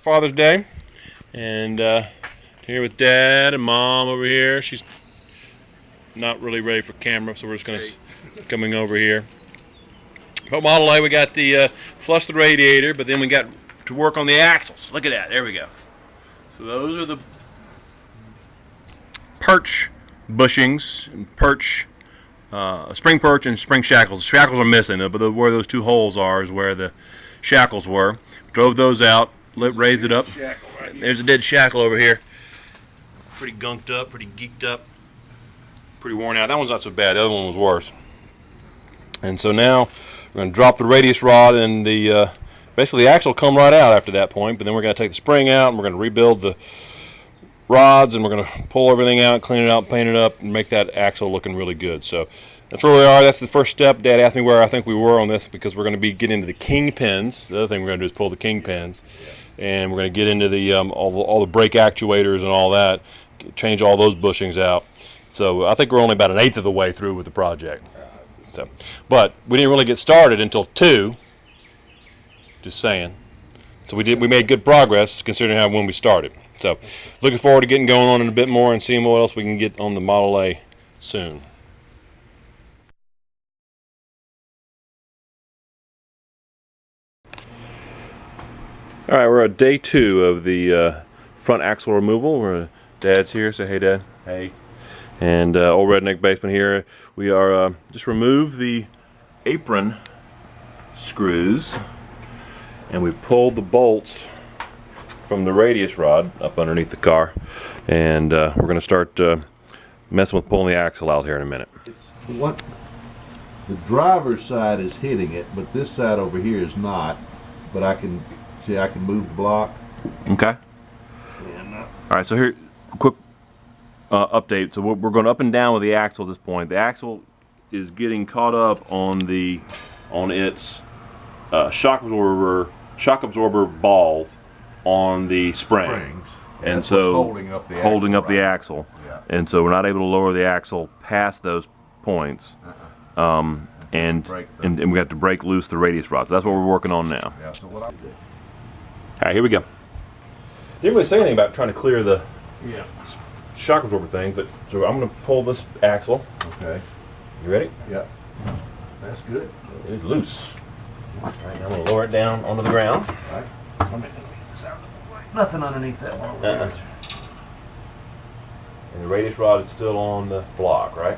Father's Day, and here with Dad and Mom over here. She's not really ready for camera, so we're just gonna coming over here. But Model A, we got the flush the radiator, but then we got to work on the axles. Look at that. There we go. So those are the perch bushings, and perch, spring perch and spring shackles. The shackles are missing, but where those two holes are is where the shackles were. Drove those out, raised it up. There's a dead shackle over here. Pretty gunked up, pretty geeked up, pretty worn out. That one's not so bad. The other one was worse. And so now we're going to drop the radius rod, and basically the axle will come right out after that point. But then we're going to take the spring out, and we're going to rebuild the rods, and we're going to pull everything out, clean it out, paint it up, and make that axle looking really good. So that's where we are. That's the first step. Dad asked me where I think we were on this, because we're going to be getting into the king pins. The other thing we're going to do is pull the king pins, and we're going to get into the all the brake actuators and all that, change all those bushings out. So I think we're only about an eighth of the way through with the project. So, but we didn't really get started until 2. Just saying. So we made good progress considering how when we started. So looking forward to getting going on it a bit more and seeing what else we can get on the Model A soon. All right, we're at day 2 of the front axle removal. Dad's here. Say hey, Dad. Hey. And old redneck basement here. We are just remove the apron screws, and we pulled the bolts from the radius rod up underneath the car, and we're going to start messing with pulling the axle out here in a minute. What the driver's side is hitting it, but this side over here is not. But I can move the block. Okay. And, all right. So here, quick update. So we're going up and down with the axle at this point. The axle is getting caught up on its shock absorber balls on the springs. And that's so holding up the axle. Yeah. And so we're not able to lower the axle past those points. And we have to break loose the radius rod. So that's what we're working on now. Yeah, so what I did. All right, here we go. Didn't really say anything about trying to clear the shock absorber thing, but so I'm going to pull this axle. Okay. You ready? Yeah. That's good. It is loose. All right, now I'm going to lower it down onto the ground. All right. Nothing underneath that one. And the radius rod is still on the block, right?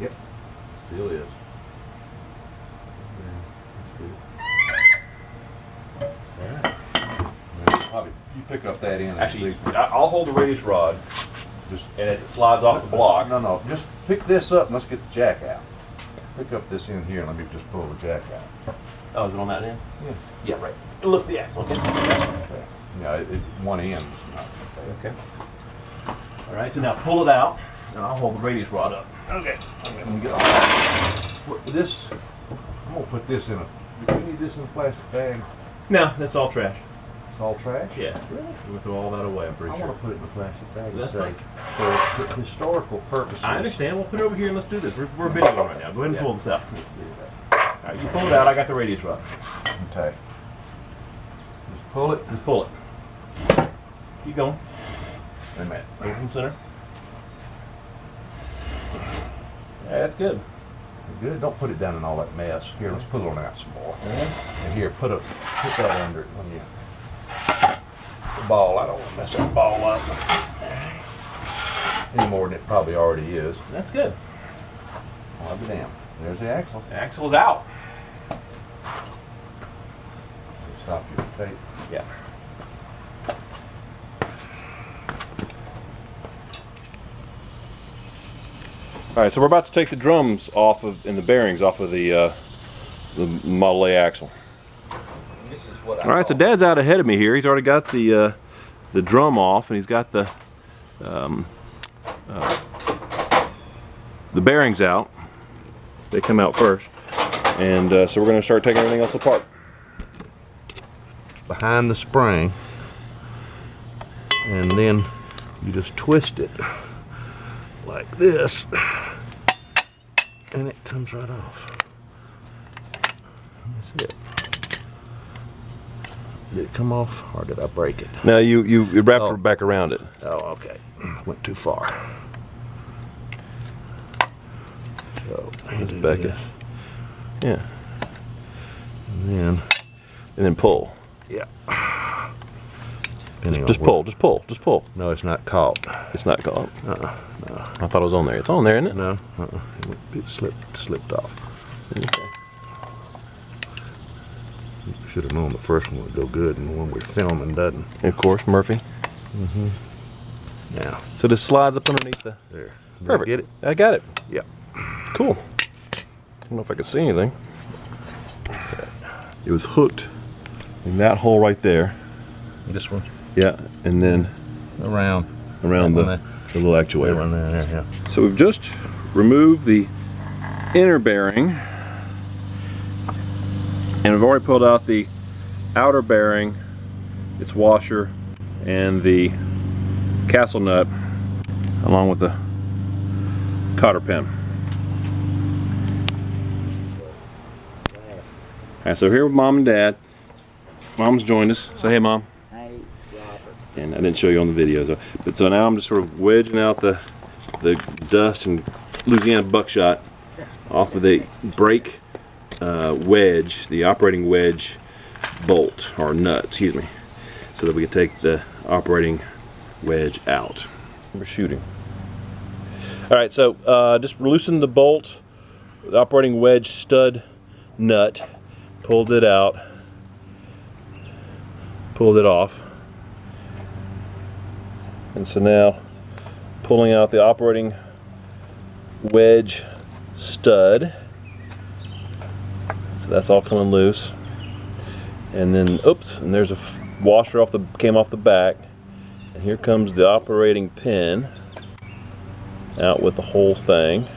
Yep. Still is. Probably you pick up that end. Actually, I'll hold the radius rod, and as it slides off the block. No, just pick this up and let's get the jack out. Pick up this end here and let me just pull the jack out. Oh, is it on that end? Yeah. Yeah, right. Lift the axle. Okay. Yeah, one end. Okay. All right. So now pull it out, and I'll hold the radius rod up. Okay. I'm gonna get all this. I'm gonna put this in a. Do you need this in a plastic bag? No, that's all trash. It's all trash. Yeah. Really? We'll throw all that away. I'm pretty I sure. want to put it in a plastic bag. That's fine. For historical purposes. I understand. We'll put it over here and let's do this. We're videoing right now. Go ahead and pull this out. All right, you pull it out. I got the radius rod. Okay. Just pull it. Just pull it. Keep going. Wait a minute. Over from the center. Yeah, that's good. Good. Don't put it down in all that mess. Here, let's put it on out some more. And here, put that under it when you. The ball. I don't want to mess that ball up any more than it probably already is. That's good. I'll be damned. There's the axle. The axle's out. Stop your tape. Yeah. All right, so we're about to take the drums off of and the bearings off of the Model A axle. This is what all right, so Dad's out ahead of me here. He's already got the drum off, and he's got the bearings out. They come out first, and so we're going to start taking everything else apart. Behind the spring, and then you just twist it like this, and it comes right off. That's it. Did it come off or did I break it? No, you wrapped it back around it. Oh, okay. Went too far. So, Let's back it. Yeah. And then pull. yeah. Just pull. No, it's not caught. It's not caught. No. I thought it was on there. It's on there, isn't it? No. It slipped off. Okay. Should have known the first one would go good, and the one we're filming doesn't. Of course, Murphy. Now, So this slides up underneath the. there. Did Perfect. you get it? I got it. Yep. Cool. I don't know if I could see anything. It was hooked. In that hole right there. This one? Yeah, and then Around the there. little actuator. One there, yeah. So we've just removed the inner bearing, and we've already pulled out the outer bearing, its washer, and the castle nut, along with the cotter pin. Alright, so here with Mom and Dad. Mom's joined us. Say hey, Mom. Hey, Robert. And I didn't show you on the video, but so now I'm just sort of wedging out the dust and Louisiana buckshot off of the brake wedge, the operating wedge bolt or nut, excuse me, so that we can take the operating wedge out. We're shooting. All right, so just loosened the bolt, the operating wedge stud nut, pulled it out, pulled it off. And so now pulling out the operating wedge stud. So that's all coming loose. And then, oops, and there's a washer came off the back. And here comes the operating pin out with the whole thing.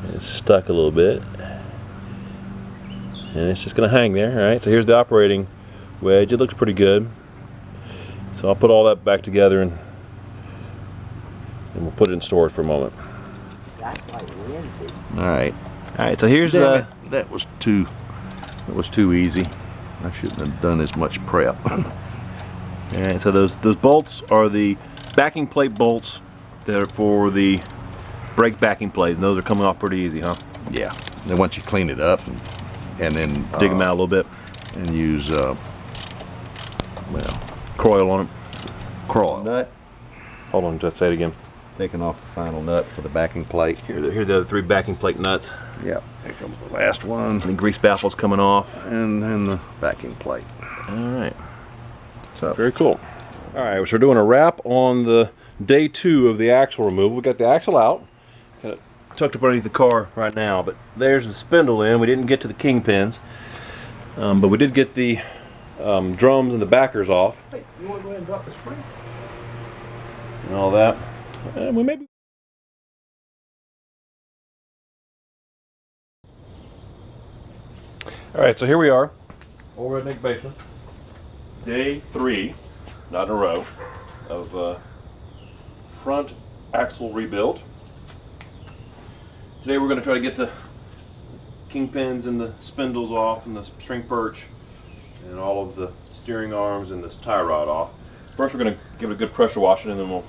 And it's stuck a little bit. And it's just gonna hang there, all right? So here's the operating wedge. It looks pretty good. So I'll put all that back together and we'll put it in storage for a moment. That's like Wednesday. All right. All right, so here's Damn it. That was too easy. I shouldn't have done as much prep. all right, so those bolts are the backing plate bolts that are for the brake backing plate, and those are coming off pretty easy, huh? Yeah. Then once you clean it up and then Dig them out a little bit. and use well, Croil on them. crawl nut. Hold on, just say it again. Taking off the final nut for the backing plate. Here are the other 3 backing plate nuts. Yep. Here comes the last one, The grease baffle's coming off. and then the backing plate. All right, So very cool. All right, so we're doing a wrap on the day 2 of the axle removal. We got the axle out, kind of tucked up underneath the car right now, but there's the spindle in. We didn't get to the kingpins, but we did get the drums and the backers off. Hey, you want to go ahead and drop the spring? And all that. We maybe. All right, so here we are, Old Redneck Basement, day 3, not in a row, of front axle rebuild. Today we're going to try to get the kingpins and the spindles off, and the string perch, and all of the steering arms and this tie rod off. First, we're going to give it a good pressure washing, and then we'll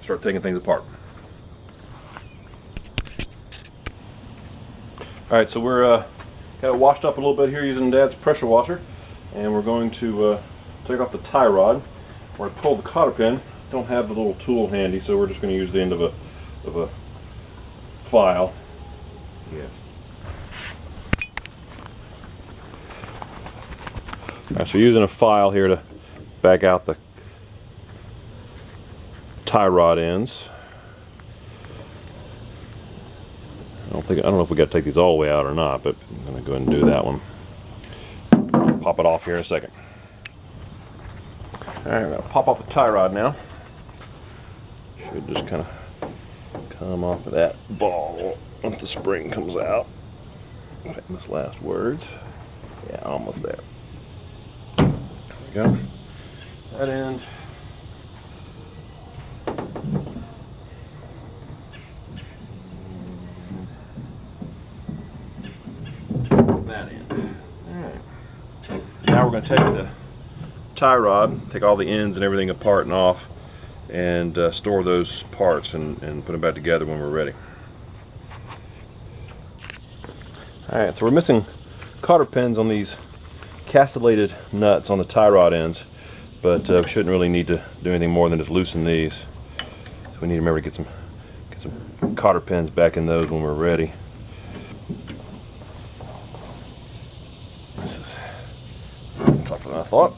start taking things apart. All right, so we're got it washed up a little bit here using Dad's pressure washer, and we're going to take off the tie rod. We're going to pull the cotter pin. Don't have the little tool handy, so we're just going to use the end of a file. Yeah. All right, so using a file here to back out the tie rod ends. I don't know if we got to take these all the way out or not, but I'm going to go ahead and do that one. I'll pop it off here in a second. All right, I'm going to pop off the tie rod now. Should just kind of come off of that ball once the spring comes out. Famous last words. Yeah, almost there. There we go. That end. That end. Alright. going to take the tie rod, take all the ends and everything apart and off, and store those parts and put them back together when we're ready. Alright, so we're missing cotter pins on these castellated nuts on the tie rod ends, but we shouldn't really need to do anything more than just loosen these. So we need to remember to get some cotter pins back in those when we're ready. This is tougher than I thought.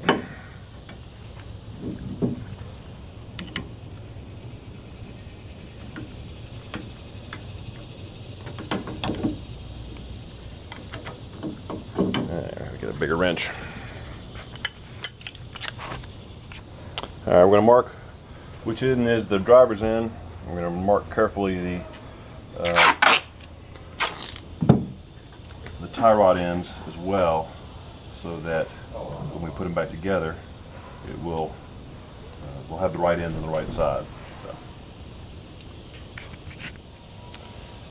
Get a bigger wrench. Alright, we're going to mark which end is the driver's end. We're going to mark carefully the tie rod ends as well, so that when we put them back together, it will we'll have the right ends on the right side.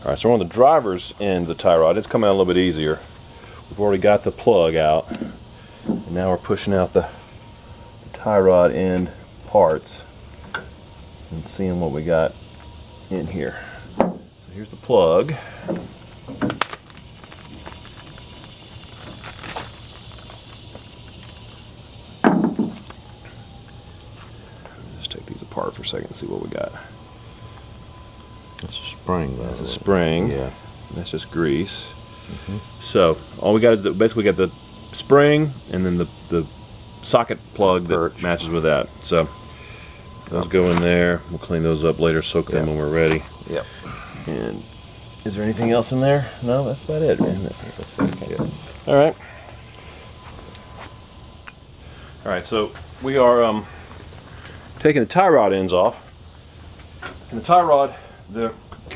Alright, so we're on the driver's end of the tie rod. It's coming out a little bit easier. We've already got the plug out, and now we're pushing out the tie rod end parts and seeing what we got in here. So here's the plug. Just take these apart for a second and see what we got. That's a spring. That's a spring. Yeah. That's just grease. So all we got is basically got the spring and then the socket plug that matches with that. So those go in there. We'll clean those up later, soak them when we're ready. Yep. And is there anything else in there? No, that's about it, isn't it? Okay. All right. All right. So we are taking the tie rod ends off, and the tie rod, they're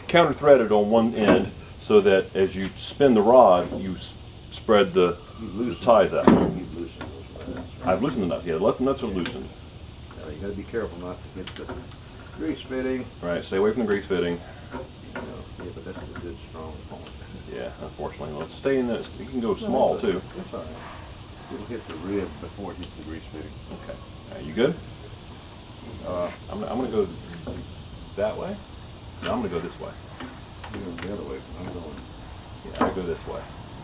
counter threaded on one end, so that as you spin the rod, you spread the ties out. I've loosened the nuts. Yeah, the nuts are loosened. Now you got to be careful not to get the grease fitting. Right, stay away from the grease fitting. Yeah, but that's a good strong point. Yeah, unfortunately, let's stay in this. You can go small too. It's all right. It'll hit the rib before it hits the grease fitting. Okay. Are you good? I'm gonna go that way. No, I'm gonna go this way. You're going the other way. I'm going. Yeah, I go this way.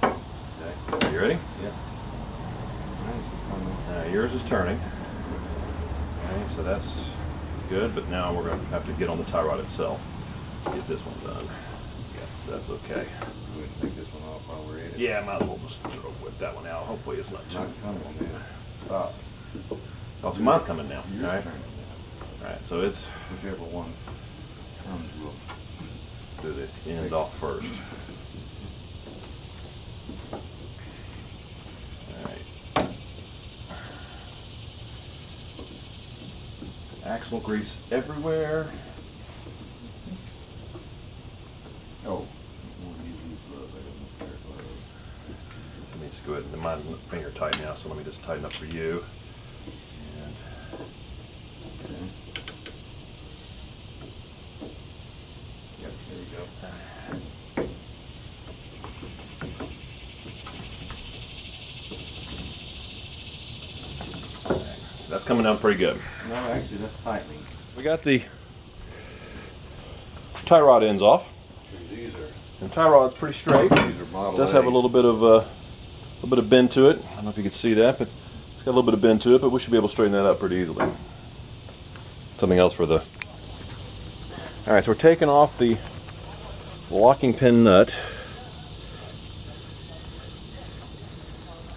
Okay. Are you ready? Yeah. Yours is turning. Okay, so that's good, but now we're going to have to get on the tie rod itself to get this one done. Yeah, so that's okay. Go ahead and take this one off while we're at it. Yeah, I might as well just sort of whip that one out. Hopefully it's not too... Not coming now. Stop. Oh, so mine's coming now. Yours All right. turning now. All right, so it's... Whichever one comes, we'll do the end off first. Axle grease everywhere. Oh. Let me just go ahead and mine's finger tight now, so let me just tighten up for you. And Yep, there you go. so that's coming down pretty good. No, actually, that's tightening. We got the tie rod ends off. These are. And tie rod's pretty straight. These are model It does have a A's. little bit of bend to it. I don't know if you can see that, but it's got a little bit of bend to it. But we should be able to straighten that up pretty easily. Something else for the. All right, so we're taking off the locking pin nut.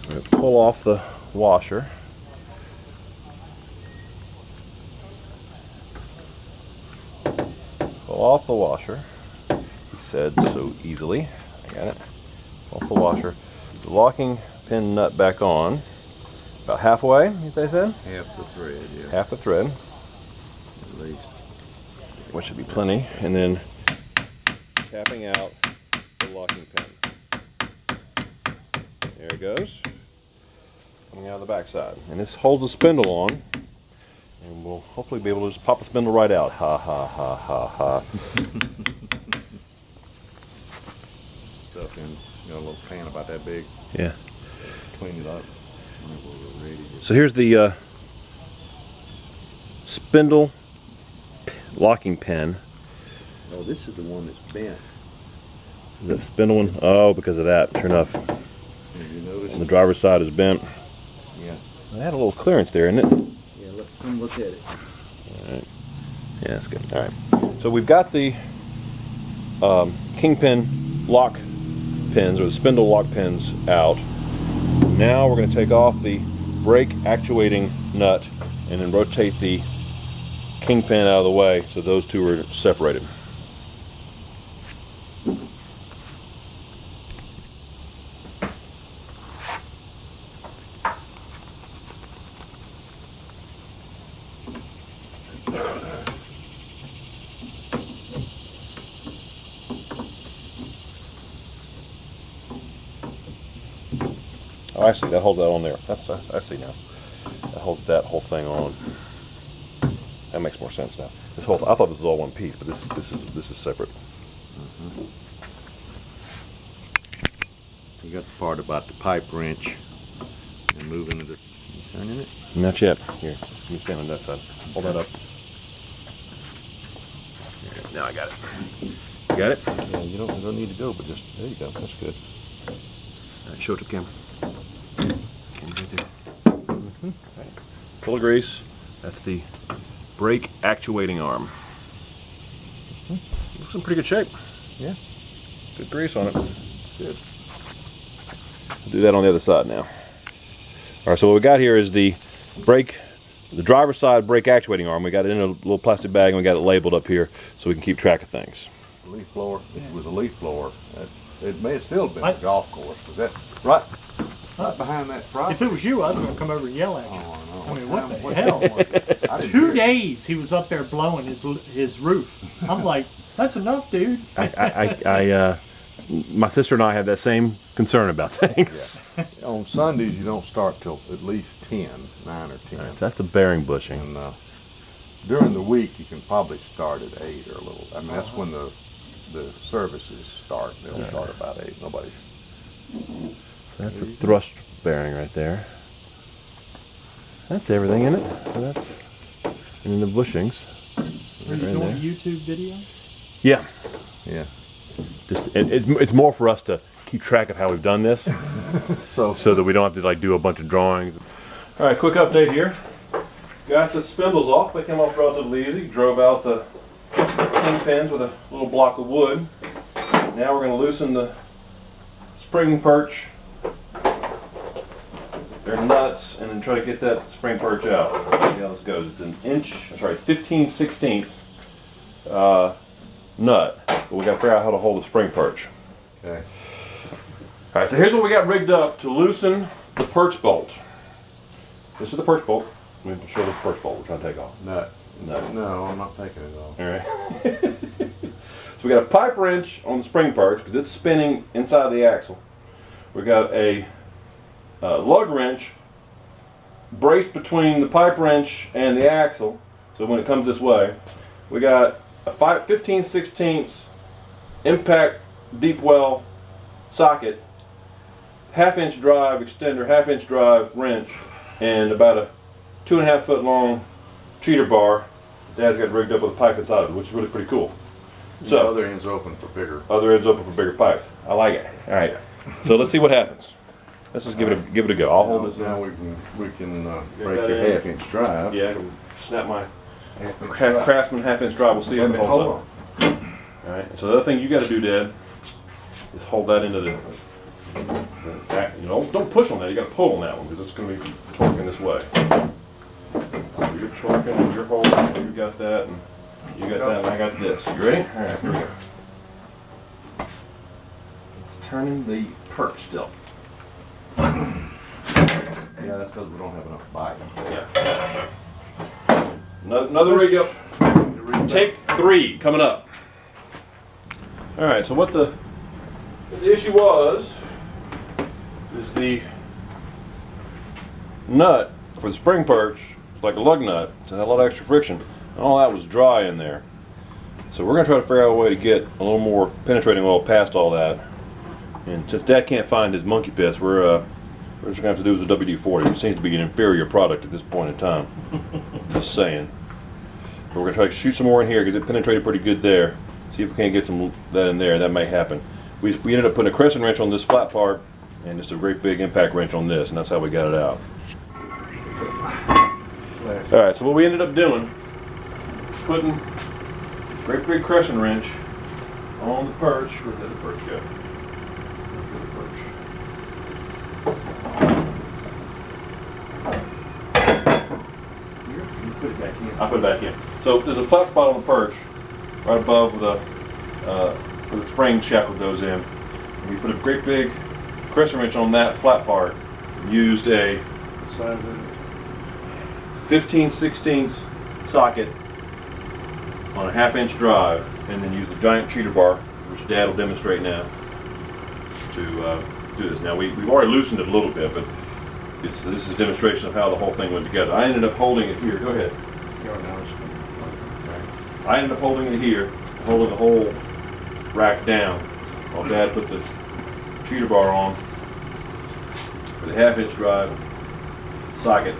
We're going to pull off the washer. Pull off the washer. He said so easily. I got it. Off the washer. The locking pin nut back on. About halfway, they said? Half the thread, yeah. Half the thread, At least. which should be plenty. And then tapping out the locking pin. There it goes. Coming out of the back side. And this holds the spindle on. And we'll hopefully be able to just pop the spindle right out. Ha ha ha ha ha. Stuff in, you know, a little pan about that big. Yeah. Clean it up. So here's the spindle locking pin. Oh, this is the one that's bent. The spindle one? Oh, because of that. Sure enough. Have you noticed? The driver's side is bent. Yeah. It had a little clearance there, isn't it? Yeah, let's come look at it. Alright. Yeah, that's good. Alright. So we've got the kingpin lock pins, or the spindle lock pins, out. Now we're going to take off the brake actuating nut and then rotate the kingpin out of the way so those two are separated. Oh, I see. That holds that on there. I see now. That holds that whole thing on. That makes more sense now. This whole I thought this was all one piece, but this is separate. You got the part about the pipe wrench and moving the turning it. Not yet. Here, you stand on that side. Hold that up. Here, now I got it. You got it? Yeah, you don't need to go, but just there you go. That's good. All right, show it to the camera. Camera right there. Right. Full of grease. That's the brake actuating arm. Looks in pretty good shape. Yeah. Good grease on it. Good. We'll do that on the other side now. All right, so what we got here is the brake, the driver's side brake actuating arm. We got it in a little plastic bag and we got it labeled up here so we can keep track of things. Leaf blower. If it was a leaf blower, it may have still been a golf course. Was that right behind that front? If it was you, I was going to come over and yell at you. Oh, I mean, what the hell? 2 days he was up there blowing his roof. I'm like, that's enough, dude. My sister and I have that same concern about things. Yeah. On Sundays, you don't start till at least 9 or 10. Right, that's the bearing bushing. And during the week, you can probably start at 8 or a little. I mean, that's when the services start. They'll start about 8. That's a thrust bearing right there. That's everything in it. So that's in the bushings. Are you doing a YouTube video? Yeah. Yeah. Just it's more for us to keep track of how we've done this, so that we don't have to like do a bunch of drawings. All right, quick update here. Got the spindles off. They came off relatively easy. Drove out the kingpins with a little block of wood. Now we're going to loosen the spring perch, their nuts, and then try to get that spring perch out. See how this goes. It's an inch. I'm sorry, it's 15/16 nut, but we got to figure out how to hold the spring perch. Okay. All right, so here's what we got rigged up to loosen the perch bolt. This is the perch bolt. Let me show the perch bolt we're trying to take off. Nut. Nut. No, I'm not taking it off. All right. So we got a pipe wrench on the spring perch because it's spinning inside the axle. We got a lug wrench braced between the pipe wrench and the axle, so when it comes this way. We got a 15/16 impact deep well socket, 1/2 inch drive extender, 1/2 inch drive wrench, and about a 2.5 foot long cheater bar. Dad's got rigged up with a pipe inside of it, which is really pretty cool. So the other end's open for bigger. Other end's open for bigger pipes. I like it. All right. So let's see what happens. Let's just give it a go. I'll hold this. Now we can break that your in. 1/2 inch drive. Yeah, I can snap my Craftsman 1/2 inch drive. We'll see if it holds up. All right. So the other thing you got to do, Dad, is hold that into the. You know, don't push on that. You got to pull on that one because it's going to be torquing this way. So you're torquing, you're holding. You got that, and you got that, and I got this. You ready? All right. Here we go. It's turning the perch still. Yeah, that's because we don't have enough bite. Yeah. Another rig up. Take 3 coming up. All right. So what the issue was is the nut for the spring perch. It's like a lug nut. It's a lot of extra friction. And all that was dry in there. So we're gonna try to figure out a way to get a little more penetrating oil past all that. And since Dad can't find his monkey piss, we're we're just going to have to do is a WD-40. It seems to be an inferior product at this point in time. Just saying. But we're going to try to shoot some more in here because it penetrated pretty good there. See if we can't get some that in there. That may happen. We ended up putting a crescent wrench on this flat part and just a great big impact wrench on this, and that's how we got it out. Alright, so what we ended up doing, putting a great big crescent wrench on the perch. Where did the perch go? Where's the perch? You put it back in. I put it back in. So there's a flat spot on the perch right above where the spring shackle goes in. And we put a great big crescent wrench on that flat part and used a 15/16 socket on a 1/2-inch drive, and then use the giant cheater bar, which Dad will demonstrate now, to do this. Now we've already loosened it a little bit, but this is a demonstration of how the whole thing went together. I ended up holding it here. Go ahead. I ended up holding it here, holding the whole rack down, while Dad put the cheater bar on with a 1/2-inch drive, socket,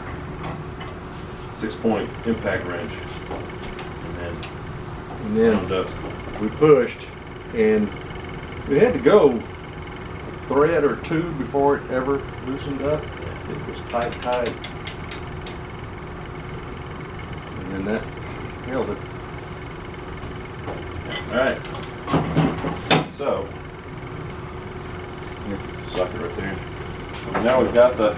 6-point impact wrench, And then wound up. we pushed, and we had to go a thread or two before it ever loosened up. It was tight. And then that held it. Alright. So, socket right there. So now we've got the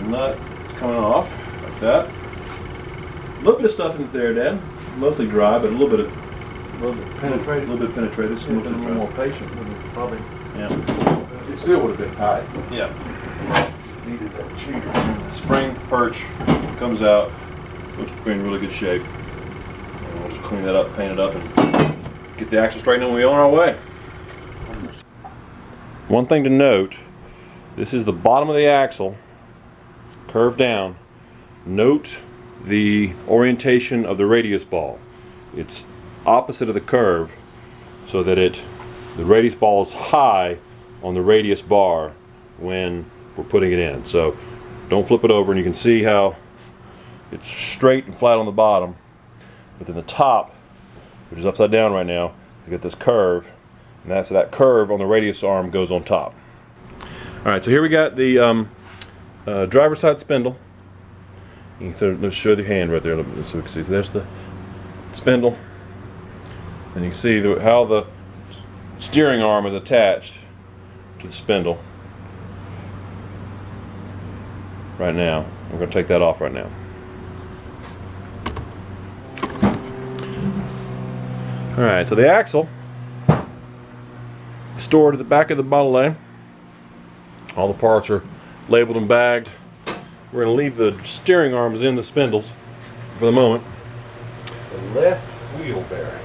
nut coming off like that. A little bit of stuff in there, Dad. Mostly dry, but a little bit penetrated. A little bit penetrated. Should have been a little more patient, would have probably. Yeah. It still would have been tight. Yeah. Needed that cheater. Spring perch comes out. Looks to be in really good shape. And we'll just clean that up, paint it up, and get the axle straightened, and we'll be on our way. One thing to note, this is the bottom of the axle, curved down. Note the orientation of the radius ball. It's opposite of the curve, so that the radius ball is high on the radius bar when we're putting it in. So don't flip it over, and you can see how it's straight and flat on the bottom, but then the top, which is upside down right now, you get this curve, and so that curve on the radius arm goes on top. Alright, so here we got the driver's side spindle. You can let's show the hand right there so we can see. So there's the spindle, and you can see how the steering arm is attached to the spindle right now. We're going to take that off right now. Alright, so the axle is stored at the back of the bottle A. All the parts are labeled and bagged. We're going to leave the steering arms in the spindles for the moment. The left wheel bearing.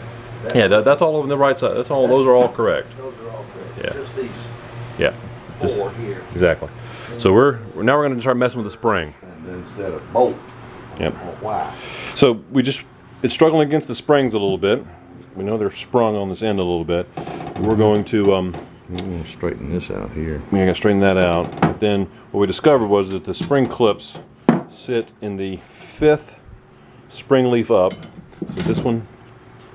Yeah, that's all over the right side. Those are all correct. Those are all correct. Yeah. Just these Yeah. four here. Exactly. So we're now going to start messing with the spring. And then instead of bolt, Yep. why? So it's struggling against the springs a little bit. We know they're sprung on this end a little bit. We're going to I'm going to straighten this out here. we're going to straighten that out. But then what we discovered was that the spring clips sit in the 5th spring leaf up. So this one,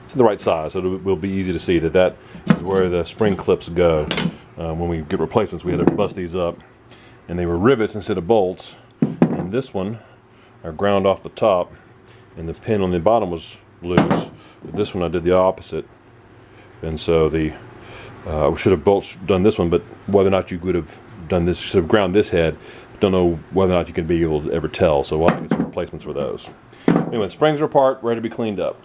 it's in the right size, so it will be easy to see that is where the spring clips go. When we get replacements, we had to bust these up, and they were rivets instead of bolts. And this one are ground off the top, and the pin on the bottom was loose. This one I did the opposite, and so we should have done this one, but whether or not you would have done this, should have ground this head. Don't know whether or not you can be able to ever tell, so we'll have to get some replacements for those. Anyway, springs are apart, ready to be cleaned up.